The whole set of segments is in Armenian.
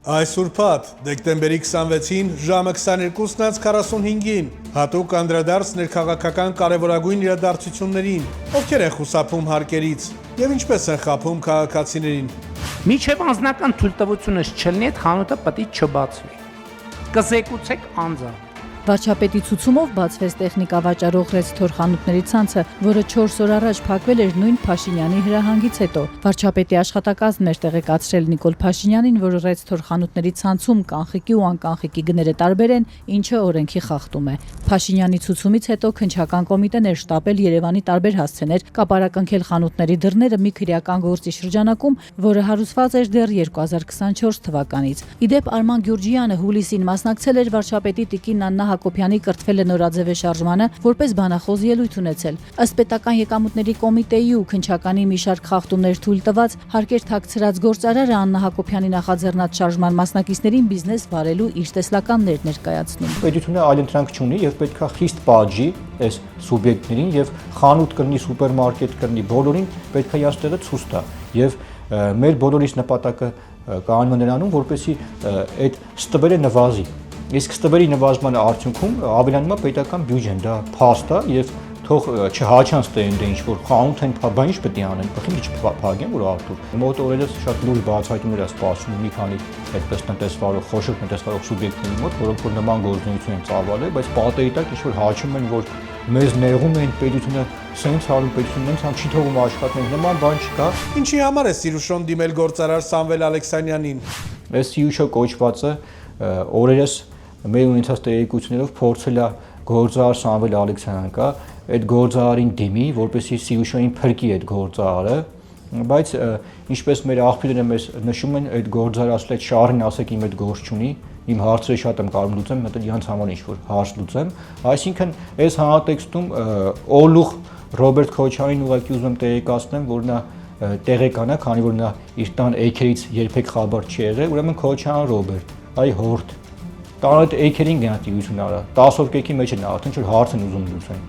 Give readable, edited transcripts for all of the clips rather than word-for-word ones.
Այս ուրբաթ, դեկտեմբերի 26-ին, ժամը 22:45-ին, հատուկ անդրադարձ ներքաղաքական կարևորագույն իրադարձություններին, ովքեր են խուսափում հարկերից և ինչպես են խաբում քաղաքացիներին։ Մինչև անձնական թույլտվությունս չլինի, այդ խանութը պետք է չբացվի։ Կզեկուցեք անձամբ։ Վարչապետի ցուցումով բացվեց տեխնիկա վաճառող ռեստոր խանութների ցանցը, որը 4 օր առաջ փակվել էր նույն Փաշինյանի հրահանգից հետո։ Վարչապետի աշխատակազմն էր տեղեկացրել Նիկոլ Փաշինյանին, որ ռեստոր խանութների ցանցում կանխիկի ու անկանխիկի գները տարբեր են, ինչը օրենքի խախտում է։ Փաշինյանի ցուցումից հետո քննչական կոմիտեն էր շտապել Երևանի տարբեր հասցեներ կապարակնքել խանութների դռները մի քրեական գործի շրջանակում, որը հարուցված էր դեռ 2024 թվականից։ Իդեպ Արման Գյուրջյանը հուլիսին մասնակցել էր վարչապետի տիկին Աննա Հակոբյանի կրթվել է նորաձևե շարժմանը, որպես բանախոս ելույթ ունեցել։ Ըստ պետական եկամուտների կոմիտեի ու քննչականի մի շարք խախտումներ թույլ տված, հարկեր թաքցրած գործարարը Աննա Հակոբյանի նախաձեռնած շարժման մասնակիցներին բիզնես վարելու իր տեսլականներ ներկայացնում։ Պետությունը այլընտրանք չունի եւ պետքա խիստ պատժի այս սուբյեկտներին եւ խանութ կլինի, սուպերմարկետ կլինի, բոլորին պետքա իաստեղը ցույց տա եւ մեր բոլորիս նպատակը կանոնը նրանում, որպեսզի այդ ստվերը նվազի։ Իսկ ստվերի նվազման արդյունքում ավելանում է պետական բյուջեն, դա փաստ է եւ թող չհաչան ստենդը ինչ որ խանութ են, բա ինչ պետք է անեն, բխի չփակեն որ Արտուր։ Մոտ օրերս շատ լուրջ բացահայտումներ է սպասում մի քանի այդպես տնտեսվարող, խոշոր տնտեսվարող սուբյեկտների մոտ, որոնք որ նման գործունեություն են ծավալել, բայց պատերի տակ ինչ որ հաչում են, որ մեզ նեղում են պետությունը սենց հարում պետությունն են չի թողում աշխատենք, նման բան չկա։ Ինչի համար է Սիրուշոն դիմել գործարար Սամվել Ալեքսանյանին։ Այս Սիրուշը կոչվածը օրերս մեր ունեցած տեղեկություններով փորձել է գործարար Սամվել Ալեքսանյան կա, այդ գործարարին դիմի, որպեսզի Սիրուշոյին փրկի այդ գործարարը, բայց ինչպես մեր աղբյուրները մեզ նշում են, այդ գործարարը ասել է շարին ասեք իմ այդ գործ չունի, իմ հարցերը շատ եմ կարող լուծեմ, մտել իրանց համար ինչ-որ հարց լուծեմ, այսինքն այս հանրատեքստում Օլուխ Ռոբերտ Քոչարյանին ուղղակի ուզում եմ տեղեկացնեմ, որ նա տեղեկան է, քանի որ նա իր տան էքերից երբեք խաբար չի եղել, ուրեմն Քոչարյան Ռոբերտ, այ հորդ տանը այդ էքերին գնահատություն արա 10 հոգեկի մեջ են արդեն ինչ-որ հարց են ուզում լուծեն։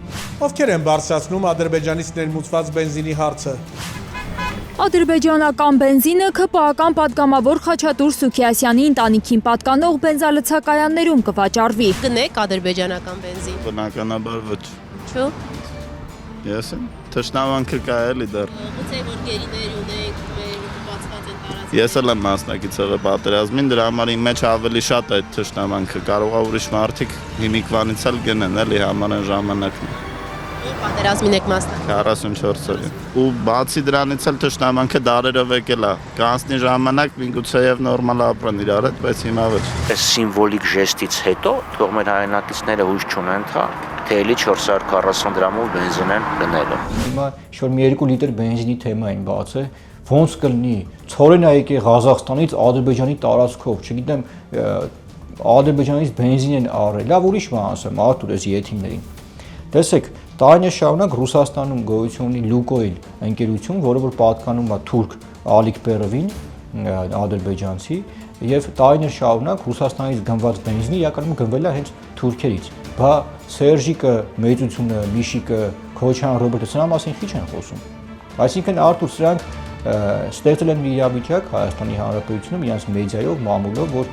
Ովքեր են բարձրացնում Ադրբեջանից ներմուծված բենզինի հարցը։ Ադրբեջանական բենզինը ՔՊԱ-ական պատգամավոր Խաչատուր Սուքիասյանի ընտանիքին պատկանող բենզալցակայաններում կվաճառվի։ Կնեք ադրբեջանական բենզին։ Բնականաբար ոչ։ Չէ՞։ Ես եմ թշնամանքը կա էլի դեռ։ Գուցե որ գերիներ ունենք, մեր բացված են տարածք։ Ես էլ եմ մասնակից եղել պատերազմին, դրա համար իմ մեջ ավելի շատ է այդ թշնամանքը։ Կարող է ուրիշ մարդիկ հիմիկվանից էլ գնեն, էլի համարեն ժամանակն։ Պատերազմին եք մասնակից 44 օրի։ Ու բացի դրանից էլ թշնամանքը դարերով եկել է։ Կանցնի ժամանակ միգուցեև նորմալ ապրեն իրար հետ, բայց հիմա ոչ։ Այս սիմվոլիկ ժեստից հետո թող մեր հայրենակիցները հույս չունեն, թե էլի 440 դրամով բենզին են գնելը։ Հիմա շոր մի 2 լիտր բենզինի թեմային բաց է, ոնց կլինի, ցորեն է եկել Ղազախստանից Ադրբեջանի տարածքով, չգիտեմ, Ադրբեջանից բենզին են առել, լավ ուրիշ բան ասեմ, Արտուր էս եթիմներին։ Տեսեք, տարիներ շարունակ Ռուսաստանում գոյություն ունի Լուկոյլ ընկերություն, որը որ պատկանում է թուրք Ալիկ Պերովին, ադրբեջանցի, եւ տարիներ շարունակ Ռուսաստանից գնված բենզինը իրականում գնվել է հենց թուրքերից։ Բա Սերժիկը, Մեծությունը, Միշիկը, Քոչարյան Ռոբերտը սրա մասին քիչ են խոսում։ Այսինքն Արտուր սրանք ստեղծել են մի իրավիճակ Հայաստանի Հանրապետությունում իրենց մեդիայով, մամուլով, որ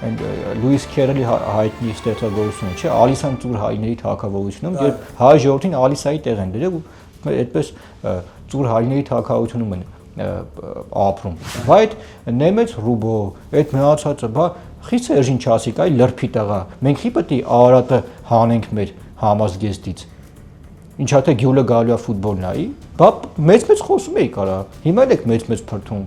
Լուիս Քերելի հայտնի ստեղծագործությունը չէ, Ալիսան ծուր հայների թագավորությունում, երբ հայ ժողովրդին Ալիսայի տեղ են դրել ու այդպես ծուր հայների թագավորությունում են ապրում։ Բայց նեմեց ռուբո, այդ մնացածը, բա խի Սերժին չասիկ, այ լրփի տղա, մենք խի պետք է Արարատը հանենք մեր համազգեստից։ Ինչա թե գյուլը գալու է ֆուտբոլ նայի, բա մեծ խոսում էի կարա, հիմա եք մեծ փրթում։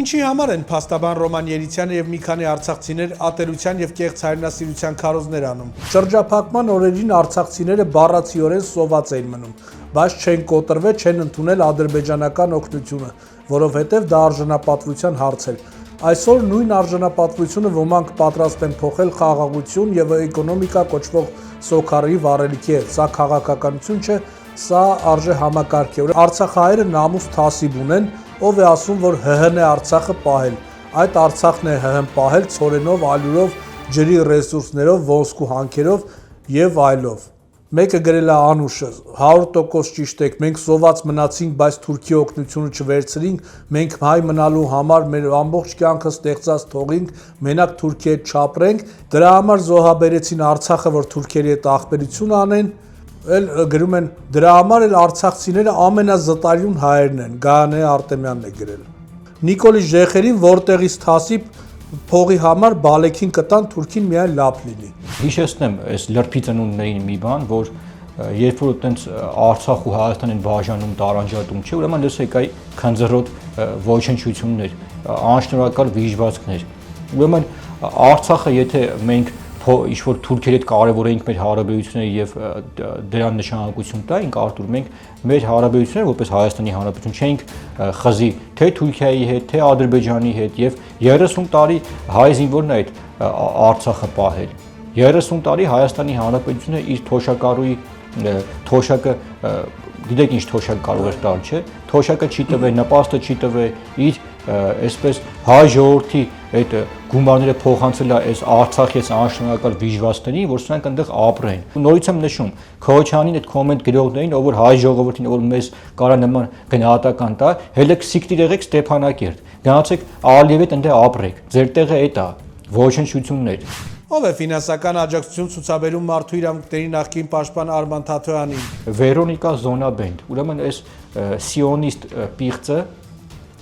Ինչի համար են փաստաբան Ռոման Երիցյանը եւ մի քանի արցախցիներ ատելության եւ կեղծ հայրենասիրության քարոզներ անում։ Շրջափակման օրերին արցախցիները բառացիորեն սոված էին մնում, բայց չեն կոտրվել, չեն ընդունել ադրբեջանական օգնությունը, որովհետեւ դա արժանապատվության հարց էր։ Այսօր նույն արժանապատվությունը ոմանք պատրաստ են փոխել խաղաղություն եւ էկոնոմիկա կոչվող սոքարի վառելիքի հետ։ Սա քաղաքականություն չէ, սա արժե համակարգ է։ Արցախահայերը նամուս թասիբ ունեն, ով է ասում, որ ՀՀ-ն է Արցախը պահել։ Այդ Արցախն է ՀՀ-ն պահել ցորենով, ալյուրով, ջրի ռեսուրսներով, ոսկու հանքերով եւ այլով։ Մեկը գրել է Անուշը 100% ճիշտ եք, մենք սոված մնացինք, բայց Թուրքիի օգնությունը չվերցրինք, մենք հայ մնալու համար մեր ամբողջ կյանքը ստեղծած թողինք, մենակ Թուրքիի հետ չապրենք, դրա համար զոհաբերեցին Արցախը, որ թուրքերի հետ աղբերություն անեն, էլ գրում են դրա համար էլ արցախցիները ամենազտարյուն հայերն են, Գայանե Արտեմյանն է գրել։ Նիկոլի Ժեխերին որտեղից թասիպ փողի համար բալեքին կտան թուրքին միայն լապ լինի։ Հիշեցնեմ այս լրբի ծնունդներին մի բան, որ երբ որ այտենց Արցախ ու Հայաստան են բաժանում տարանջատում չէ, ուրեմն լսեք այ քնձռոտ ոչնչություններ, անշնորհակալ վիժվածքներ։ Ուրեմն Արցախը եթե մենք ինչ-որ թուրքերի հետ կարևորենք մեր հարաբերությունները եւ դրան նշանակություն տայինք, Արտուր, մենք մեր հարաբերությունները որպես Հայաստանի Հանրապետություն չէինք խզի թե Թուրքիայի հետ, թե Ադրբեջանի հետ եւ 30 տարի հայ զինվորն է այդ Արցախը պահել։ 30 տարի Հայաստանի Հանրապետությունը իր թոշակառուի թոշակը գիտեք ինչ թոշակ կարող էր տալ, չէ՞։ Թոշակը չի տվել, նպաստը չի տվել իր այսպես հայ ժողովրդի այդ գումարները փոխանցել է այս Արցախի այս անշնորհակալ վիժվածքներին, որ սրանք այնտեղ ապրեն։ Նորից եմ նշում, Քոչյանին այդ կոմենտ գրողներին, ով որ հայ ժողովրդին, ով մեզ կարա նման գնահատական տա, հելը սիկտիր եղեք Ստեփանակերտ։ Գնացեք Ալիև հետ այնտեղ ապրեք։ Ձեր տեղը այդ է, ոչնչություններ։ Ով է ֆինանսական աջակցություն ցուցաբերում մարդու իրավունքների նախկին պաշտպան Արման Թաթոյանին։ Վերոնիկա Զոնաբենդ, ուրեմն այս սիոնիստ պիղծը,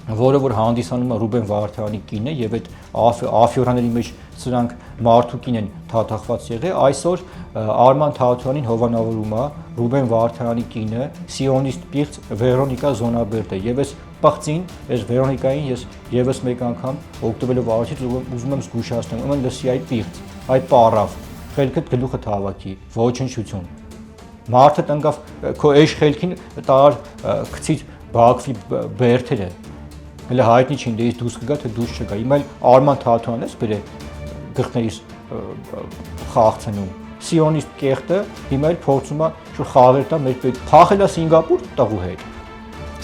որը որ հանդիսանում է Ռուբեն Վարդյանի կինը եւ այդ աֆիորաների մեջ սրանք մարդու կին են թաթախված եղել, այսօր Արման Թաթոյանին հովանավորում է Ռուբեն Վարդյանի կինը, սիոնիստ պիղծ Վերոնիկա Զոնաբերդը եւ այս պղծին, այս Վերոնիկային ես եւս մեկ անգամ օգտվելով արարչից ուզում եմ զգուշացնել, ուրեմն լսի այդ պիղծ, այդ պարավ, խելքդ գլուխը թավակի, ոչնչություն։ Մարդը տնկավ քո էջ խելքին տար գցից բակվի բերթերը։ Հələ հայտնի չի դեից դուրս կգա թե դուրս չգա։ Հիմա Արման Թաթոյանն էս բերե գլխներից խաղցնում։ Սիոնիստ կեղտը հիմա էլ փորձում է շուտ խաղեր տա մեր պետ փախել է Սինգապուր տղու հետ։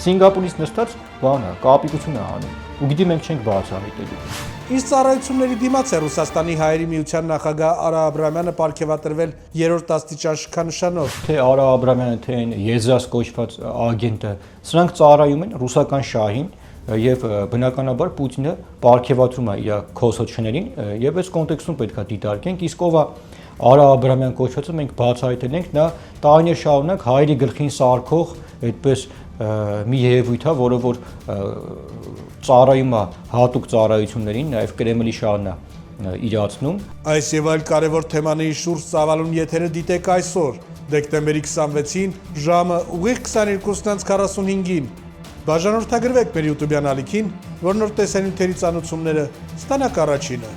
Սինգապուրից նստած բան է, կապիկություն է անում։ Ու գիտի մենք չենք բացահայտելու։ Ինչ ծառայությունների դիմաց է Ռուսաստանի հայերի միության նախագահ Արա Աբրամյանը պարգևատրվել 3-րդ աստիճան շքանշանով։ Թե Արա Աբրամյանը, թե այն Եզրաս կոչված ագենտը, սրանք ծառայում են ռուսական շահին եւ բնականաբար Պուտինը պարգևատրում է իր քոսոչներին եւ այս կոնտեքստում պետք է դիտարկենք, իսկ ով է Արա Աբրամյան կոչվածը մենք բացահայտել ենք, նա տարիներ շարունակ հայերի գլխին սարքող այդպես մի երևույթ է, որը որ ծառայում է հատուկ ծառայություններին, նաև Կրեմլի շահն է իրացնում։ Այս եւ այլ կարևոր թեմաների շուրջ ծավալուն եթերը դիտեք այսօր, դեկտեմբերի 26-ին, ժամը ուղիղ 22:45-ին։ Բաժանորդագրվեք մեր YouTube-յան ալիքին, որ նոր տեսանյութերի ծանուցումները ստանաք առաջինը։